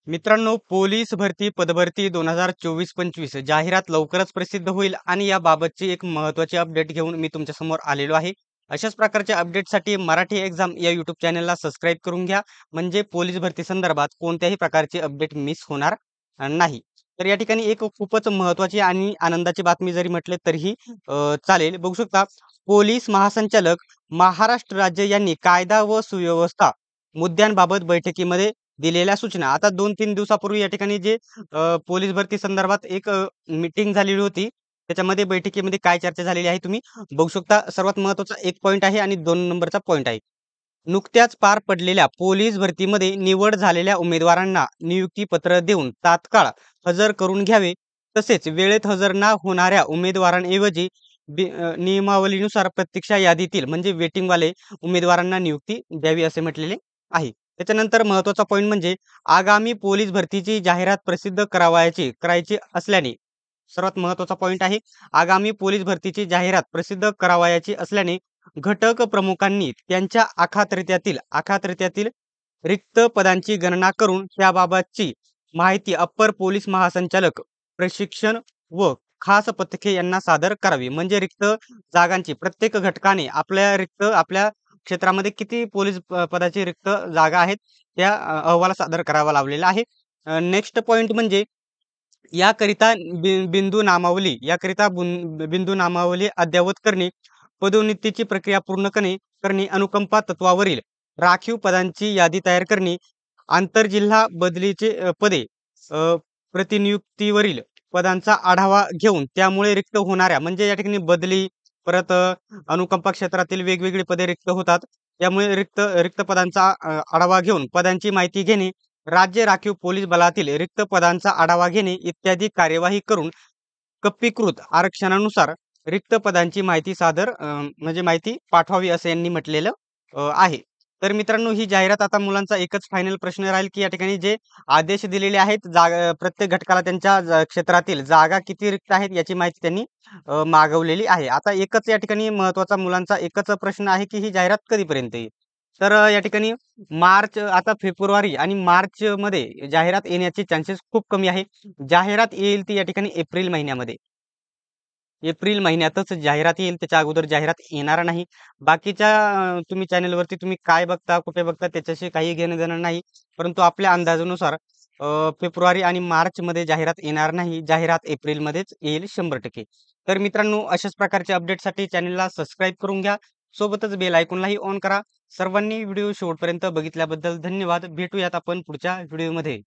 मित्रांनो, पोलीस भरती पदभरती 2024-25 जाहिरात लवकरच प्रसिद्ध होईल आणि याबाबतची एक महत्त्वाची अपडेट घेऊन मी तुमच्यासमोर आलेलो आहे. अशाच प्रकारच्या अपडेटसाठी मराठी एक्झाम या यूट्यूब चॅनलला सबस्क्राईब करून घ्या. म्हणजे पोलीस भरती संदर्भात कोणत्याही प्रकारची अपडेट मिस होणार नाही. तर या ठिकाणी एक खूपच महत्त्वाची आणि आनंदाची बातमी जरी म्हटले तरीही चालेल. बघू शकता, पोलीस महासंचालक महाराष्ट्र राज्य यांनी कायदा व सुव्यवस्था मुद्द्यांबाबत बैठकीमध्ये दिलेल्या सूचना. आता 2-3 दिवसापूर्वी या ठिकाणी जे पोलीस भरती संदर्भात एक मीटिंग झालेली होती. त्याच्यामध्ये बैठकीमध्ये काय चर्चा झालेली आहे तुम्ही बघू शकता. सर्वात महत्त्वाचा एक पॉइंट आहे आणि 2 नंबरचा पॉइंट आहे. नुकत्याच पार पडलेल्या पोलीस भरतीमध्ये निवड झालेल्या उमेदवारांना नियुक्ती पत्र देऊन तात्काळ हजर करून घ्यावे. तसेच वेळेत हजर न होणाऱ्या उमेदवारांऐवजी नियमावलीनुसार प्रतीक्षा यादीतील म्हणजे वेटिंगवाले उमेदवारांना नियुक्ती द्यावी असे म्हटलेले आहे. त्याच्यानंतर महत्त्वाचा पॉइंट म्हणजे आगामी पोलीस भरतीची जाहिरात प्रसिद्ध करायची असल्याने सर्वात महत्त्वाचा पॉइंट आहे. आगामी पोलीस भरतीची जाहिरात प्रसिद्ध करावयाची असल्याने घटक प्रमुखांनी त्यांच्या आखात्यातील रिक्त पदांची गणना करून त्याबाबतची माहिती अप्पर पोलीस महासंचालक प्रशिक्षण व खास पथके यांना सादर करावी. म्हणजे रिक्त जागांची प्रत्येक घटकाने आपल्या क्षेत्रामध्ये किती पोलीस पदाची रिक्त जागा आहेत त्या अहवाल सादर करावा लावलेला आहे. नेक्स्ट पॉइंट म्हणजे याकरिता बिंदू नामावली अद्ययावत करणे, पदोन्नतीची प्रक्रिया पूर्ण करणे, अनुकंपा तत्वावरील राखीव पदांची यादी तयार करणे, आंतरजिल्हा बदलीचे पदे प्रतिनियुक्तीवरील पदांचा आढावा घेऊन त्यामुळे रिक्त होणाऱ्या म्हणजे या ठिकाणी बदली परत अनुकंपा क्षेत्रातील वेगवेगळी पदे रिक्त होतात. त्यामुळे रिक्त रिक्त पदांचा आढावा घेऊन पदांची माहिती घेणे, राज्य राखीव पोलीस बलातील रिक्त पदांचा आढावा घेणे इत्यादी कार्यवाही करून कप्पीकृत आरक्षणानुसार रिक्त पदांची म्हणजे माहिती पाठवावी असं यांनी म्हटलेलं आहे. तर मित्रांनो, ही जाहिरात आता मुलांचा एकच फायनल प्रश्न राहील, की या ठिकाणी जे आदेश दिलेले आहेत प्रत्येक घटकाला त्यांच्या क्षेत्रातील जागा किती रिक्त आहेत याची माहिती त्यांनी मागवलेली आहे. आता एकच या ठिकाणी महत्त्वाचा मुलांचा एकच प्रश्न आहे, की ही जाहिरात कधीपर्यंत येईल? तर या ठिकाणी आता फेब्रुवारी आणि मार्चमध्ये जाहिरात येण्याचे चान्सेस खूप कमी आहे. जाहिरात येईल ती या ठिकाणी एप्रिल महिन्यामध्ये. एप्रिल महिन्यातच जाहिरात येईल. त्याच्या अगोदर जाहिरात येणार नाही. बाकीच्या तुम्ही चॅनलवरती तुम्ही काय बघता, कुठे बघता त्याच्याशी काही घेणं-देणं नाही. परंतु आपल्या अंदाजानुसार फेब्रुवारी आणि मार्चमध्ये जाहिरात येणार नाही. जाहिरात एप्रिलमध्येच येईल 100%. तर मित्रांनो, अशाच प्रकारच्या अपडेटसाठी चॅनलला सबस्क्राईब करून घ्या. सोबतच बेल आयकॉनलाही ऑन करा. सर्वांनी व्हिडिओ शेवटपर्यंत बघितल्याबद्दल धन्यवाद. भेटूयात आपण पुढच्या व्हिडिओमध्ये.